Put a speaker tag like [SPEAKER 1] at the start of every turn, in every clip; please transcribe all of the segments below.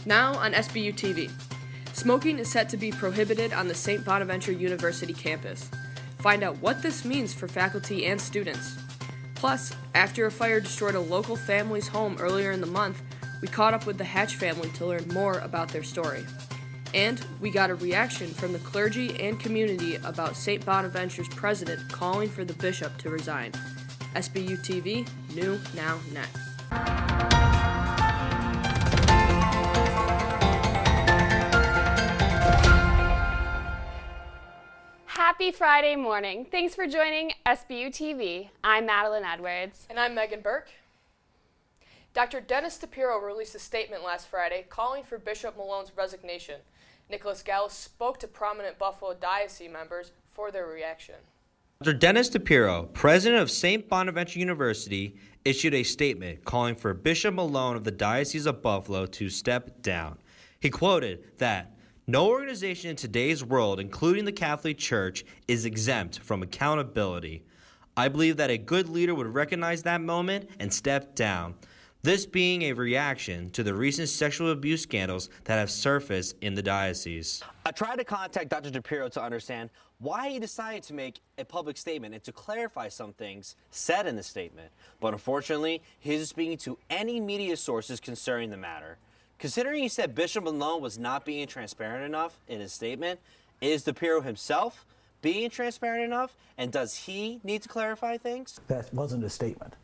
[SPEAKER 1] Now on SBU-TV. Smoking is set to be prohibited on the St. Bonaventure University campus. Find out what this means for faculty and students. Plus, after a fire destroyed a local family's home earlier in the month, we caught up with the Hatch family to learn more about their story. And we got a reaction from the clergy and community about St. Bonaventure's president calling for the bishop to resign. SBU-TV, new, now, next.
[SPEAKER 2] Happy Friday morning. Thanks for joining SBU-TV. I'm Madeline Edwards.
[SPEAKER 1] And I'm Megan Burke. Dr. Dennis DePiero released a statement last Friday calling for Bishop Malone's resignation. Nicholas Gallo spoke to prominent Buffalo Diocese members for their reaction.
[SPEAKER 3] Dr. Dennis DePiero, president of St. Bonaventure University, issued a statement calling for Bishop Malone of the Diocese of Buffalo to step down. He quoted that, "No organization in today's world, including the Catholic Church, is exempt from accountability. I believe that a good leader would recognize that moment and step down." This being a reaction to the recent sexual abuse scandals that have surfaced in the diocese. I tried to contact Dr. DePiero to understand why he decided to make a public statement and to clarify some things said in the statement. But unfortunately, he isn't speaking to any media sources concerning the matter. Considering he said Bishop Malone was not being transparent enough in his statement, is DePiero himself being transparent enough? And does he need to clarify things?
[SPEAKER 4] That wasn't a statement.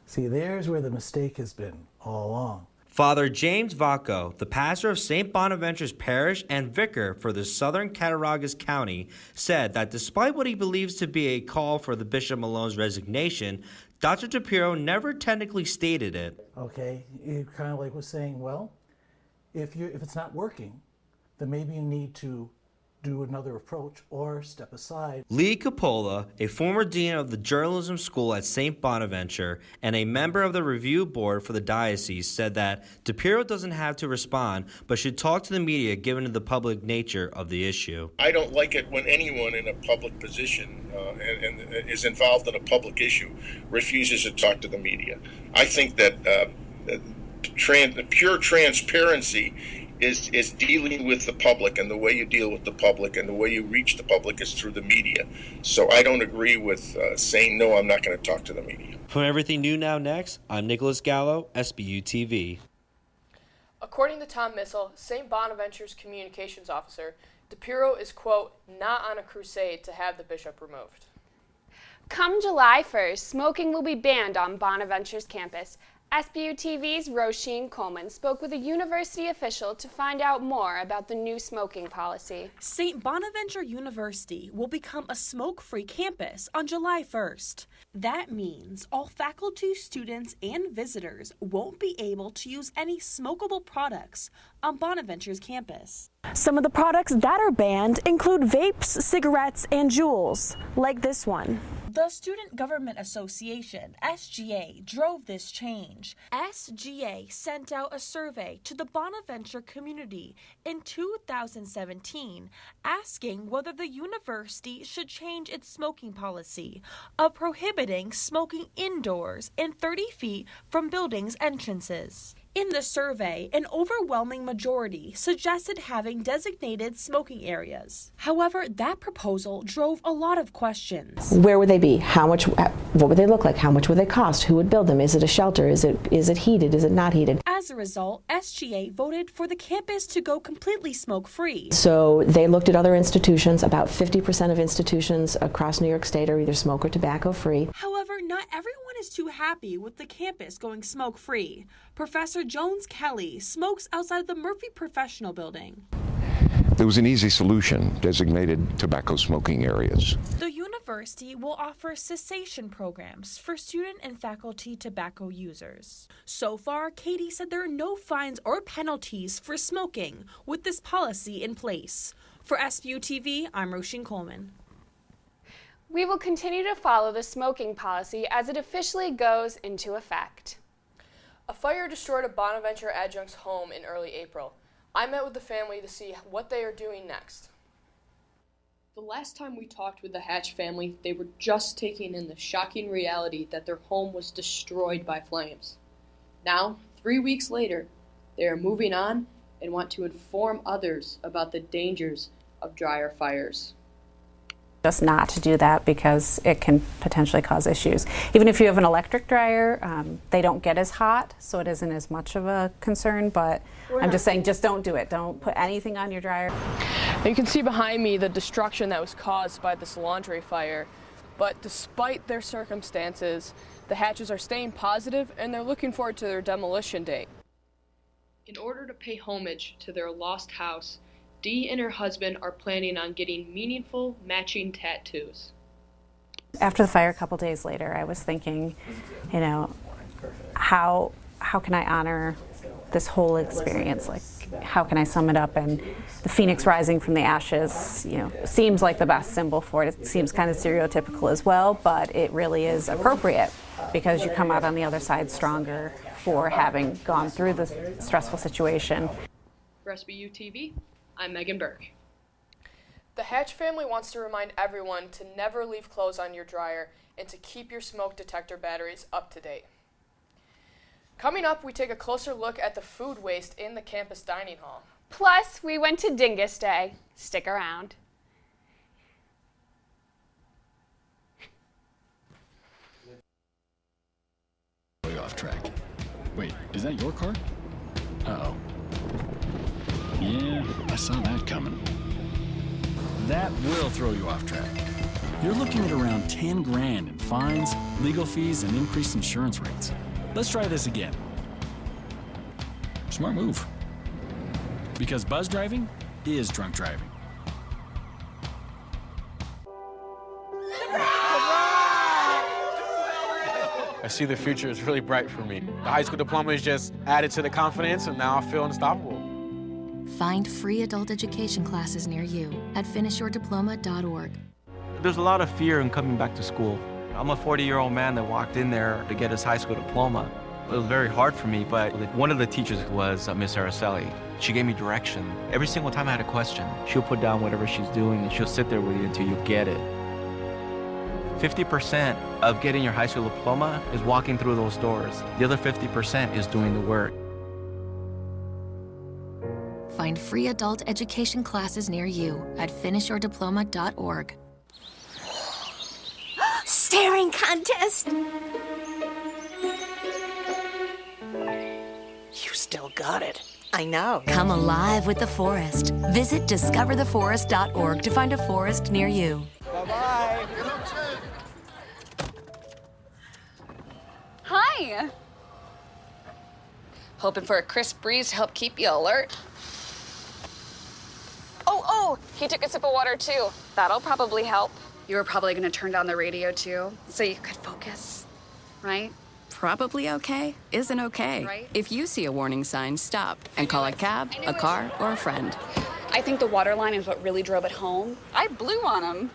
[SPEAKER 4] See, there's where the mistake has been all along.
[SPEAKER 3] Father James Vacco, the pastor of St. Bonaventure's parish and vicar for the southern Cattaraugus County, said that despite what he believes to be a call for the Bishop Malone's resignation, Dr. DePiero never technically stated it.
[SPEAKER 4] Okay, you kind of like was saying, well, if it's not working, then maybe you need to do another approach or step aside.
[SPEAKER 3] Lee Coppola, a former dean of the journalism school at St. Bonaventure and a member of the review board for the diocese, said that DePiero doesn't have to respond but should talk to the media given the public nature of the issue.
[SPEAKER 5] I don't like it when anyone in a public position and is involved in a public issue refuses to talk to the media. I think that pure transparency is dealing with the public, and the way you deal with the public and the way you reach the public is through the media. So I don't agree with saying, no, I'm not going to talk to the media.
[SPEAKER 3] For Everything New Now Next, I'm Nicholas Gallo, SBU-TV.
[SPEAKER 1] According to Tom Missel, St. Bonaventure's communications officer, DePiero is, quote, not on a crusade to have the bishop removed.
[SPEAKER 2] Come July 1st, smoking will be banned on Bonaventure's campus. SBU-TV's Roisin Coleman spoke with a university official to find out more about the new smoking policy.
[SPEAKER 6] St. Bonaventure University will become a smoke-free campus on July 1st. That means all faculty, students, and visitors won't be able to use any smokable products on Bonaventure's campus. Some of the products that are banned include vapes, cigarettes, and jewels, like this one. The Student Government Association, SGA, drove this change. SGA sent out a survey to the Bonaventure community in 2017 asking whether the university should change its smoking policy of prohibiting smoking indoors and 30 feet from buildings' entrances. In the survey, an overwhelming majority suggested having designated smoking areas. However, that proposal drove a lot of questions.
[SPEAKER 7] Where would they be? How much? What would they look like? How much would they cost? Who would build them? Is it a shelter? Is it heated? Is it not heated?
[SPEAKER 6] As a result, SGA voted for the campus to go completely smoke-free.
[SPEAKER 7] So they looked at other institutions. About 50% of institutions across New York State are either smoke or tobacco-free.
[SPEAKER 6] However, not everyone is too happy with the campus going smoke-free. Professor Jones Kelly smokes outside the Murphy Professional Building.
[SPEAKER 8] There was an easy solution, designated tobacco smoking areas.
[SPEAKER 6] The university will offer cessation programs for student and faculty tobacco users. So far, Katie said there are no fines or penalties for smoking with this policy in place. For SBU-TV, I'm Roisin Coleman.
[SPEAKER 2] We will continue to follow the smoking policy as it officially goes into effect.
[SPEAKER 1] A fire destroyed a Bonaventure adjunct's home in early April. I met with the family to see what they are doing next. The last time we talked with the Hatch family, they were just taking in the shocking reality that their home was destroyed by flames. Now, 3 weeks later, they are moving on and want to inform others about the dangers of dryer fires.
[SPEAKER 9] Just not to do that because it can potentially cause issues. Even if you have an electric dryer, they don't get as hot, so it isn't as much of a concern, but I'm just saying just don't do it. Don't put anything on your dryer.
[SPEAKER 1] Now you can see behind me the destruction that was caused by this laundry fire, but despite their circumstances, the Hatches are staying positive and they're looking forward to their demolition date. In order to pay homage to their lost house, Dee and her husband are planning on getting meaningful matching tattoos.
[SPEAKER 9] After the fire, a couple days later, I was thinking, you know, how can I honor this whole experience? Like, how can I sum it up? And the phoenix rising from the ashes, you know, seems like the best symbol for it. It seems kind of stereotypical as well, but it really is appropriate because you come out on the other side stronger for having gone through this stressful situation.
[SPEAKER 1] For SBU-TV, I'm Megan Burke. The Hatch family wants to remind everyone to never leave clothes on your dryer and to keep your smoke detector batteries up to date. Coming up, we take a closer look at the food waste in the campus dining hall.
[SPEAKER 2] Plus, we went to Dingus Day. Stick around.
[SPEAKER 10] Way off track. Wait, is that your car? Uh-oh. Yeah, I saw that coming. That will throw you off track. You're looking at around 10 grand in fines, legal fees, and increased insurance rates. Let's try this again. Smart move. Because buzz driving is drunk driving.
[SPEAKER 11] I see the future is really bright for me. The high school diploma is just added to the confidence, and now I feel unstoppable.
[SPEAKER 12] Find free adult education classes near you at finishyourdiploma.org.
[SPEAKER 13] There's a lot of fear in coming back to school. I'm a 40-year-old man that walked in there to get his high school diploma. It was very hard for me, but one of the teachers was Miss Araceli. She gave me direction. Every single time I had a question, she'll put down whatever she's doing and she'll sit there with you until you get it. 50% of getting your high school diploma is walking through those doors. The other 50% is doing the work.
[SPEAKER 12] Find free adult education classes near you at finishyourdiploma.org.
[SPEAKER 14] Staring contest! You still got it. I know.
[SPEAKER 12] Come alive with the forest. Visit discovertheforest.org to find a forest near you.
[SPEAKER 11] Bye-bye.
[SPEAKER 15] Hi. Hoping for a crisp breeze to help keep you alert. Oh, he took a sip of water too. That'll probably help. You were probably gonna turn down the radio too, so you could focus, right?
[SPEAKER 16] Probably okay isn't okay.
[SPEAKER 15] Right?
[SPEAKER 16] If you see a warning sign, stop and call a cab, a car, or a friend.
[SPEAKER 15] I think the water line is what really drove it home. I blew on him.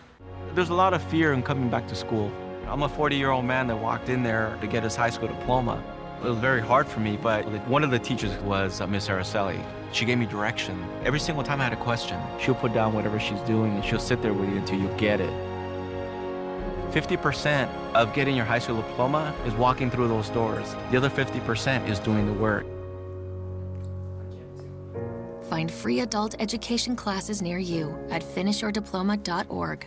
[SPEAKER 13] There's a lot of fear in coming back to school. I'm a 40-year-old man that walked in there to get his high school diploma. It was very hard for me, but one of the teachers was Miss Araceli. She gave me direction. Every single time I had a question, she'll put down whatever she's doing and she'll sit there with you until you get it. 50% of getting your high school diploma is walking through those doors. The other 50% is doing the work.
[SPEAKER 12] Find free adult education classes near you at finishyourdiploma.org.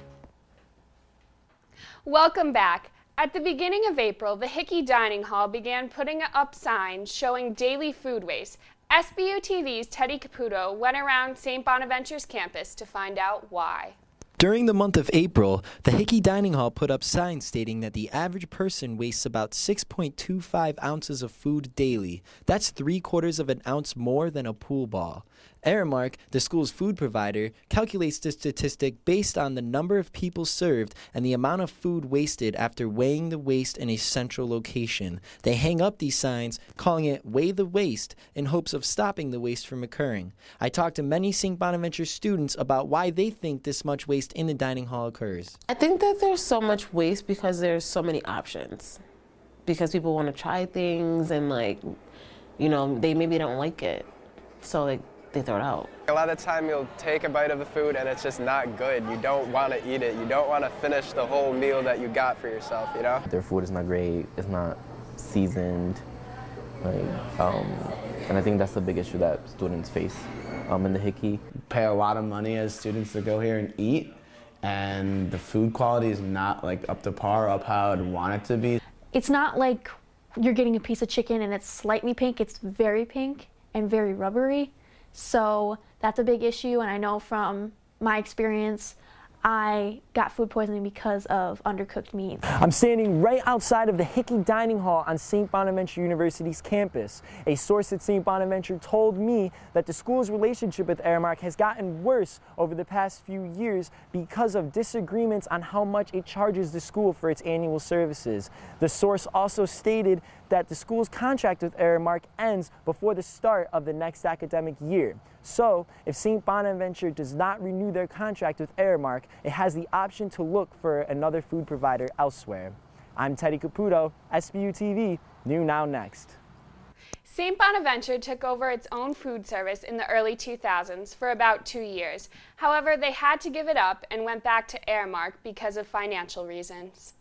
[SPEAKER 2] Welcome back. At the beginning of April, the Hickey Dining Hall began putting up signs showing daily food waste. SBU-TV's Teddy Caputo went around St. Bonaventure's campus to find out why.
[SPEAKER 17] During the month of April, the Hickey Dining Hall put up signs stating that the average person wastes about 6.25 ounces of food daily. That's 3/4 of an ounce more than a pool ball. Aramark, the school's food provider, calculates this statistic based on the number of people served and the amount of food wasted after weighing the waste in a central location. They hang up these signs, calling it Weigh the Waste, in hopes of stopping the waste from occurring. I talked to many St. Bonaventure students about why they think this much waste in the dining hall occurs.
[SPEAKER 18] I think that there's so much waste because there's so many options. Because people want to try things and they maybe don't like it. So they throw it out.
[SPEAKER 19] A lot of the time you'll take a bite of the food and it's just not good. You don't want to eat it. You don't want to finish the whole meal that you got for yourself, Their
[SPEAKER 20] food is not great. It's not seasoned. And I think that's the big issue that students face in the Hickey.
[SPEAKER 21] Pay a lot of money as students to go here and eat, and the food quality is not like up to par, up how I'd want it to be.
[SPEAKER 22] It's not like you're getting a piece of chicken and it's slightly pink, it's very pink and very rubbery. So that's a big issue, and I know from my experience, I got food poisoning because of undercooked meat.
[SPEAKER 23] I'm standing right outside of the Hickey Dining Hall on St. Bonaventure University's campus. A source at St. Bonaventure told me that the school's relationship with Aramark has gotten worse over the past few years because of disagreements on how much it charges the school for its annual services. The source also stated that the school's contract with Aramark ends before the start of the next academic year. So, if St. Bonaventure does not renew their contract with Aramark, it has the option to look for another food provider elsewhere. I'm Teddy Caputo, SBU-TV, New Now Next.
[SPEAKER 2] St. Bonaventure took over its own food service in the early 2000s for about 2 years. However, they had to give it up and went back to Aramark because of financial reasons.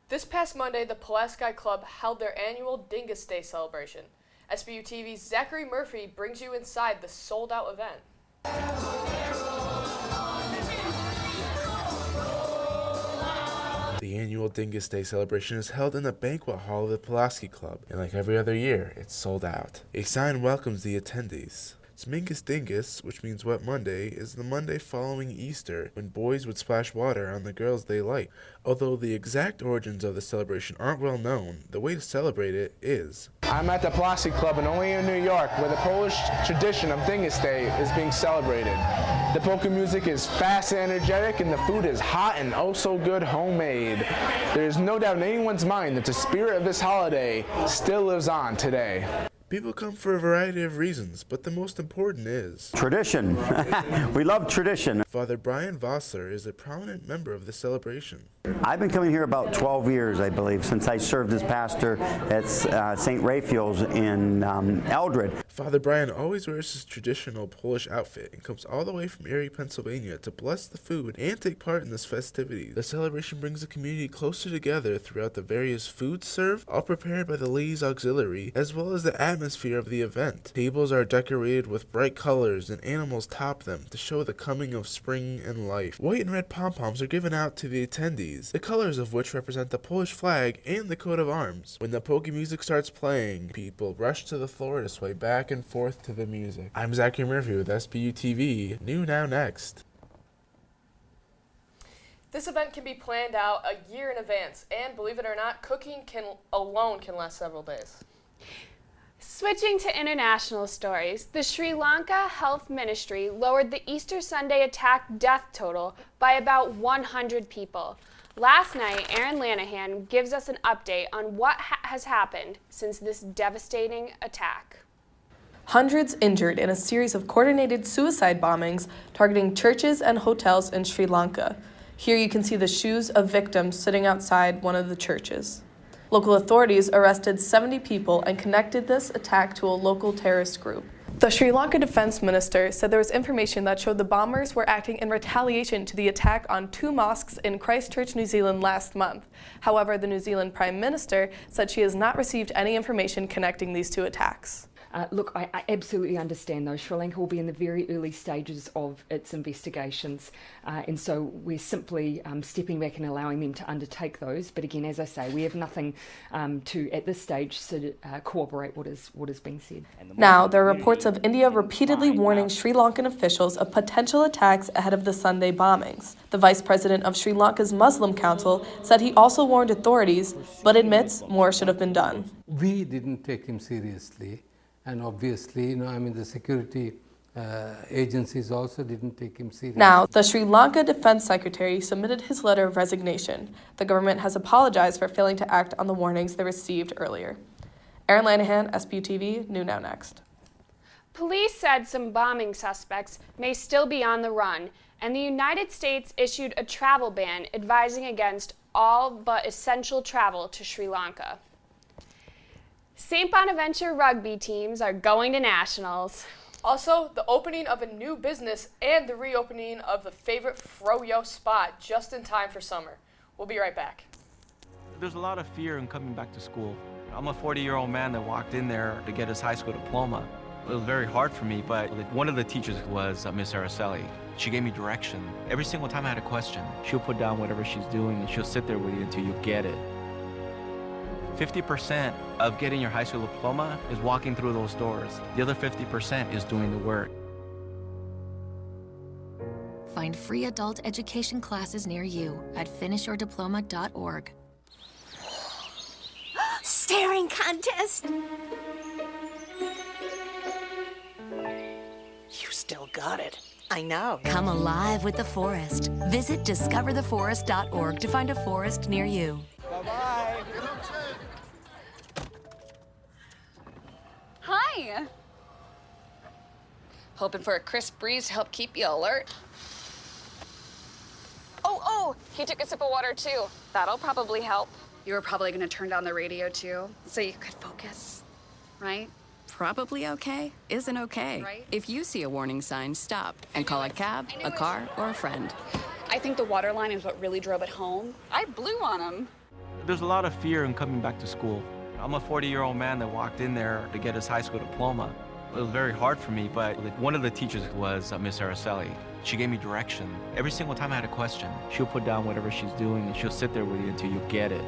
[SPEAKER 1] This past Monday, the Pulaski Club held their annual Dingus Day celebration. SBU-TV's Zachary Murphy brings you inside the sold-out event.
[SPEAKER 24] The annual Dingus Day celebration is held in the banquet hall of the Pulaski Club, and like every other year, it's sold out. A sign welcomes the attendees. Smingus Dingus, which means Wet Monday, is the Monday following Easter, when boys would splash water on the girls they like. Although the exact origins of the celebration aren't well known, the way to celebrate it is.
[SPEAKER 19] I'm at the Pulaski Club in Olean, New York, where the Polish tradition of Dingus Day is being celebrated. The polka music is fast and energetic, and the food is hot and oh so good homemade. There is no doubt in anyone's mind that the spirit of this holiday still lives on today.
[SPEAKER 24] People come for a variety of reasons, but the most important is
[SPEAKER 25] tradition. We love tradition.
[SPEAKER 24] Father Brian Vossler is a prominent member of the celebration.
[SPEAKER 25] I've been coming here about 12 years, I believe, since I served as pastor at St. Raphael's in Eldred.
[SPEAKER 24] Father Brian always wears his traditional Polish outfit and comes all the way from Erie, Pennsylvania to bless the food and take part in this festivity. The celebration brings the community closer together throughout the various foods served, all prepared by the Ladies Auxiliary, as well as the atmosphere of the event. Tables are decorated with bright colors and animals top them to show the coming of spring and life. White and red pom-poms are given out to the attendees, the colors of which represent the Polish flag and the coat of arms. When the polka music starts playing, people rush to the floor to sway back and forth to the music. I'm Zachary Murphy with SBU-TV, New Now Next.
[SPEAKER 1] This event can be planned out a year in advance, and believe it or not, cooking alone can last several days.
[SPEAKER 2] Switching to international stories, the Sri Lanka Health Ministry lowered the Easter Sunday attack death total by about 100 people. Last night, Aaron Lanahan gives us an update on what has happened since this devastating attack.
[SPEAKER 1] Hundreds injured in a series of coordinated suicide bombings targeting churches and hotels in Sri Lanka. Here you can see the shoes of victims sitting outside one of the churches. Local authorities arrested 70 people and connected this attack to a local terrorist group. The Sri Lanka defense minister said there was information that showed the bombers were acting in retaliation to the attack on 2 mosques in Christchurch, New Zealand last month. However, the New Zealand Prime Minister said she has not received any information connecting these 2 attacks.
[SPEAKER 26] Look, I absolutely understand though. Sri Lanka will be in the very early stages of its investigations, and so we're simply stepping back and allowing them to undertake those. But again, as I say, we have nothing to, at this stage, corroborate what is being said.
[SPEAKER 1] Now, there are reports of India repeatedly warning Sri Lankan officials of potential attacks ahead of the Sunday bombings. The vice president of Sri Lanka's Muslim Council said he also warned authorities, but admits more should have been done.
[SPEAKER 27] We didn't take him seriously. And obviously, the security agencies also didn't take him seriously.
[SPEAKER 1] Now, the Sri Lanka Defense Secretary submitted his letter of resignation. The government has apologized for failing to act on the warnings they received earlier. Aaron Lanahan, SBU-TV, New Now Next.
[SPEAKER 2] Police said some bombing suspects may still be on the run, and the United States issued a travel ban advising against all but essential travel to Sri Lanka. St. Bonaventure rugby teams are going to nationals.
[SPEAKER 1] Also, the opening of a new business and the reopening of the favorite fro-yo spot just in time for summer. We'll be right back.
[SPEAKER 13] There's a lot of fear in coming back to school. I'm a 40-year-old man that walked in there to get his high school diploma. It was very hard for me, but one of the teachers was Miss Araceli. She gave me direction. Every single time I had a question, she'll put down whatever she's doing and she'll sit there with you until you get it. 50% of getting your high school diploma is walking through those doors. The other 50% is doing the work.
[SPEAKER 12] Find free adult education classes near you at finishyourdiploma.org.
[SPEAKER 14] Staring contest! You still got it. I know.
[SPEAKER 12] Come alive with the forest. Visit discovertheforest.org to find a forest near you.
[SPEAKER 15] Bye-bye. Hi. Hoping for a crisp breeze to help keep you alert. Oh, he took a sip of water too. That'll probably help. You were probably gonna turn down the radio too, so you could focus, right?
[SPEAKER 16] Probably okay isn't okay.
[SPEAKER 15] Right.
[SPEAKER 16] If you see a warning sign, stop and call a cab, a car, or a friend.
[SPEAKER 15] I think the water line is what really drove it home. I blew on him.
[SPEAKER 13] There's a lot of fear in coming back to school. I'm a 40-year-old man that walked in there to get his high school diploma. It was very hard for me, but one of the teachers was Miss Araceli. She gave me direction. Every single time I had a question, she'll put down whatever she's doing and she'll sit there with you until you get it.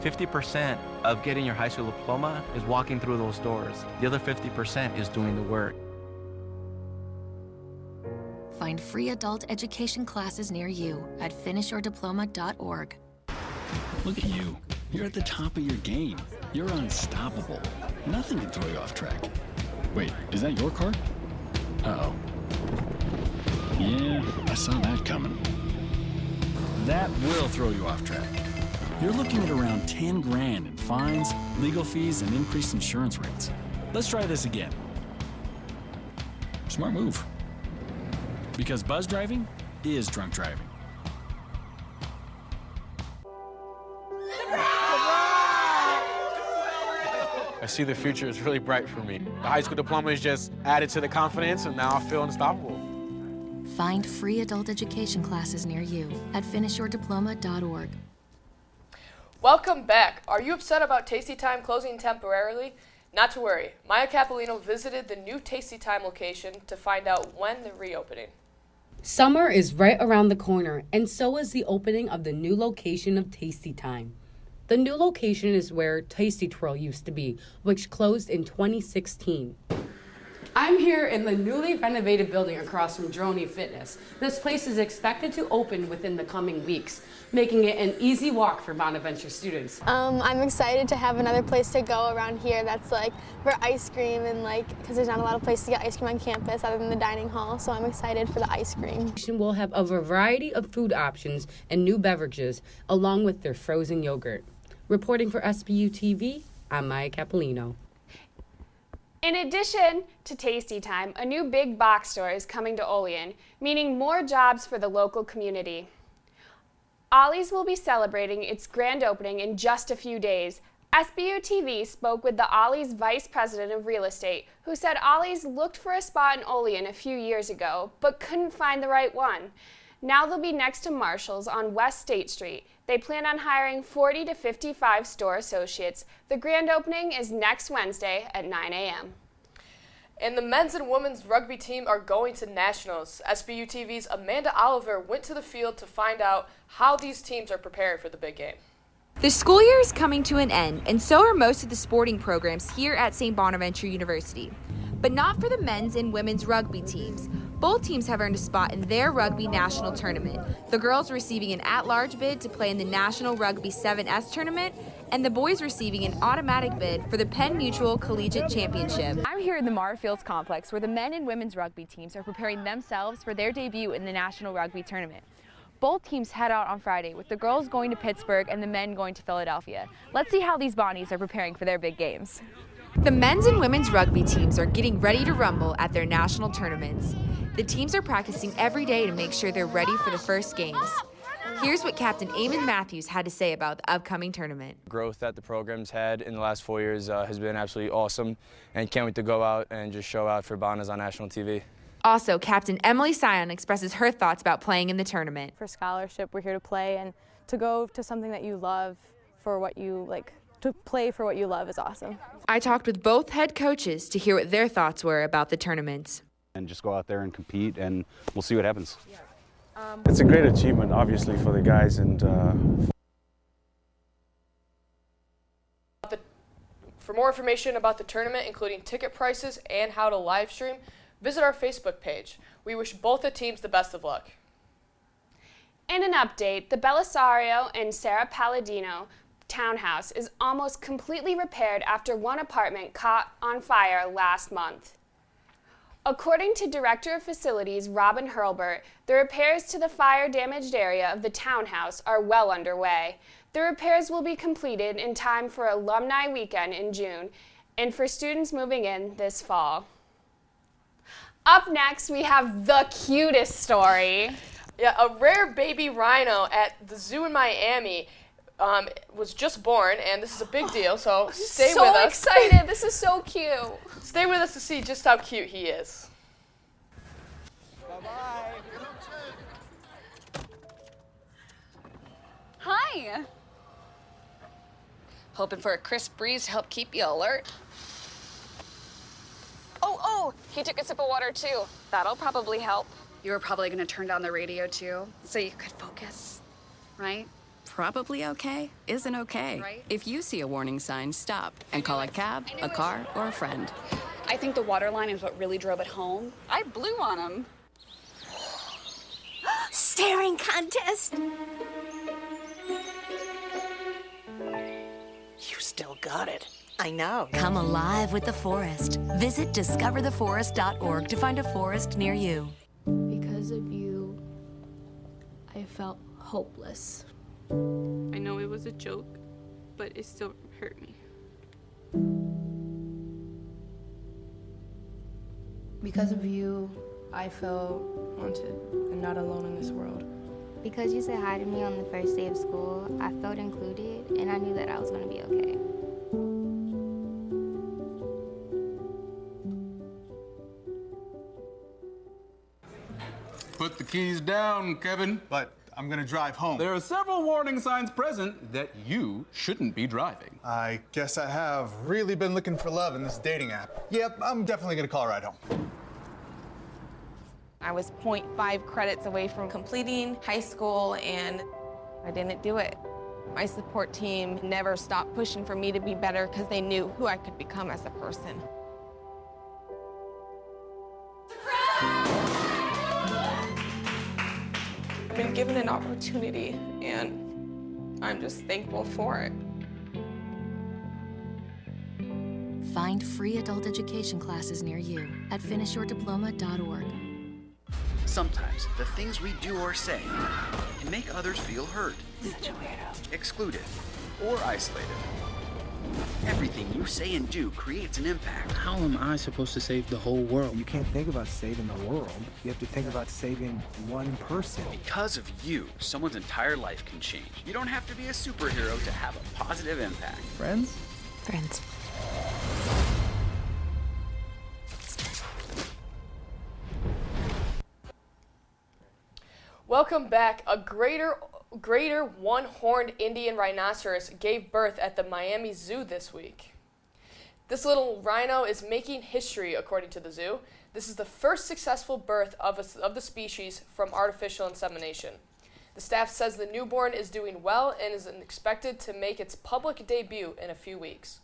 [SPEAKER 13] 50% of getting your high school diploma is walking through those doors. The other 50% is doing the work.
[SPEAKER 12] Find free adult education classes near you at finishyourdiploma.org.
[SPEAKER 10] Look at you. You're at the top of your game. You're unstoppable. Nothing can throw you off track. Wait, is that your car? Uh-oh. Yeah, I saw that coming. That will throw you off track. You're looking at around 10 grand in fines, legal fees, and increased insurance rates. Let's try this again. Smart move. Because buzz driving is drunk driving.
[SPEAKER 11] I see the future is really bright for me. The high school diploma is just added to the confidence, and now I feel unstoppable.
[SPEAKER 12] Find free adult education classes near you at finishyourdiploma.org.
[SPEAKER 1] Welcome back. Are you upset about Tasty Time closing temporarily? Not to worry. Maya Capolino visited the new Tasty Time location to find out when they're reopening.
[SPEAKER 3] Summer is right around the corner, and so is the opening of the new location of Tasty Time. The new location is where Tasty Twirl used to be, which closed in 2016. I'm here in the newly renovated building across from Droney Fitness. This place is expected to open within the coming weeks, making it an easy walk for Bonaventure students.
[SPEAKER 4] I'm excited to have another place to go around here that's like for ice cream and because there's not a lot of places to get ice cream on campus other than the dining hall, so I'm excited for the ice cream.
[SPEAKER 3] We'll have a variety of food options and new beverages along with their frozen yogurt. Reporting for SBU-TV, I'm Maya Capolino.
[SPEAKER 2] In addition to Tasty Time, a new big box store is coming to Olean, meaning more jobs for the local community. Ollie's will be celebrating its grand opening in just a few days. SBU-TV spoke with the Ollie's Vice President of Real Estate, who said Ollie's looked for a spot in Olean a few years ago, but couldn't find the right one. Now they'll be next to Marshall's on West State Street. They plan on hiring 40 to 55 store associates. The grand opening is next Wednesday at 9 a.m.
[SPEAKER 1] And the men's and women's rugby team are going to nationals. SBU-TV's Amanda Oliver went to the field to find out how these teams are preparing for the big game.
[SPEAKER 5] The school year is coming to an end, and so are most of the sporting programs here at St. Bonaventure University. But not for the men's and women's rugby teams. Both teams have earned a spot in their rugby national tournament. The girls receiving an at-large bid to play in the National Rugby 7S tournament, and the boys receiving an automatic bid for the Penn Mutual Collegiate Championship.
[SPEAKER 6] I'm here in the Mara Fields complex where the men and women's rugby teams are preparing themselves for their debut in the National Rugby tournament. Both teams head out on Friday, with the girls going to Pittsburgh and the men going to Philadelphia. Let's see how these Bonnies are preparing for their big games.
[SPEAKER 5] The men's and women's rugby teams are getting ready to rumble at their national tournaments. The teams are practicing every day to make sure they're ready for the first games. Here's what Captain Eamon Matthews had to say about the upcoming tournament.
[SPEAKER 7] Growth that the program's had in the last 4 years has been absolutely awesome, and can't wait to go out and just show out for Bonas on national TV.
[SPEAKER 5] Also, Captain Emily Sion expresses her thoughts about playing in the tournament.
[SPEAKER 6] For scholarship, we're here to play and to go to something that you love for what you to play for what you love is awesome.
[SPEAKER 5] I talked with both head coaches to hear what their thoughts were about the tournaments.
[SPEAKER 8] And just go out there and compete, and we'll see what happens.
[SPEAKER 9] It's a great achievement, obviously, for the guys, and
[SPEAKER 1] For more information about the tournament, including ticket prices and how to live stream, visit our Facebook page. We wish both the teams the best of luck.
[SPEAKER 2] In an update, the Belisario and Sarah Palladino townhouse is almost completely repaired after one apartment caught on fire last month. According to Director of Facilities Robin Hurlbert, the repairs to the fire-damaged area of the townhouse are well underway. The repairs will be completed in time for Alumni Weekend in June and for students moving in this fall. Up next, we have the cutest story.
[SPEAKER 1] Yeah, a rare baby rhino at the zoo in Miami was just born, and this is a big deal, so stay with us.
[SPEAKER 2] So excited. This is so cute.
[SPEAKER 1] Stay with us to see just how cute he is.
[SPEAKER 15] Bye-bye. Hi. Hoping for a crisp breeze to help keep you alert. Oh, he took a sip of water too. That'll probably help. You were probably gonna turn down the radio too, so you could focus, right?
[SPEAKER 16] Probably okay isn't okay.
[SPEAKER 15] Right.
[SPEAKER 16] If you see a warning sign, stop and call a cab, a car, or a friend.
[SPEAKER 15] I think the water line is what really drove it home. I blew on him.
[SPEAKER 14] Staring contest. You still got it. I know.
[SPEAKER 12] Come alive with the forest. Visit discovertheforest.org to find a forest near you.
[SPEAKER 17] Because of you, I felt hopeless.
[SPEAKER 18] I know it was a joke, but it still hurt me.
[SPEAKER 17] Because of you, I felt wanted and not alone in this world.
[SPEAKER 20] Because you said hi to me on the first day of school, I felt included and I knew that I was going to be okay.
[SPEAKER 21] Put the keys down, Kevin.
[SPEAKER 22] But I'm gonna drive home.
[SPEAKER 21] There are several warning signs present that you shouldn't be driving.
[SPEAKER 22] I guess I have really been looking for love in this dating app. Yep, I'm definitely gonna call a ride home.
[SPEAKER 28] I was 0.5 credits away from completing high school and I didn't do it. My support team never stopped pushing for me to be better because they knew who I could become as a person. I've been given an opportunity and I'm just thankful for it.
[SPEAKER 12] Find free adult education classes near you at finishyourdiploma.org.
[SPEAKER 29] Sometimes the things we do or say can make others feel hurt, excluded, or isolated. Everything you say and do creates an impact.
[SPEAKER 30] How am I supposed to save the whole world? You can't think about saving the world. You have to think about saving one person.
[SPEAKER 29] Because of you, someone's entire life can change. You don't have to be a superhero to have a positive impact.
[SPEAKER 30] Friends?
[SPEAKER 12] Friends.
[SPEAKER 1] Welcome back. A greater one-horned Indian rhinoceros gave birth at the Miami Zoo this week. This little rhino is making history, according to the zoo. This is the first successful birth of the species from artificial insemination. The staff says the newborn is doing well and is expected to make its public debut in a few weeks.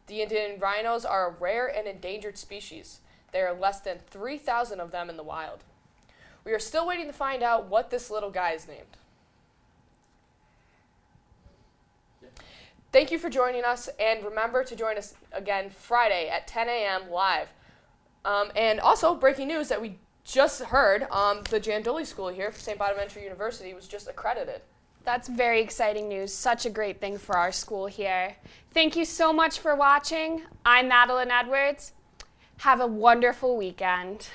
[SPEAKER 1] The Indian rhinos are a rare and endangered species. There are less than 3,000 of them in the wild. We are still waiting to find out what this little guy is named. Thank you for joining us, and remember to join us again Friday at 10 a.m. live. And also, breaking news that we just heard, the Janduli School here for St. Bonaventure University was just accredited.
[SPEAKER 2] That's very exciting news. Such a great thing for our school here. Thank you so much for watching. I'm Madeline Edwards. Have a wonderful weekend.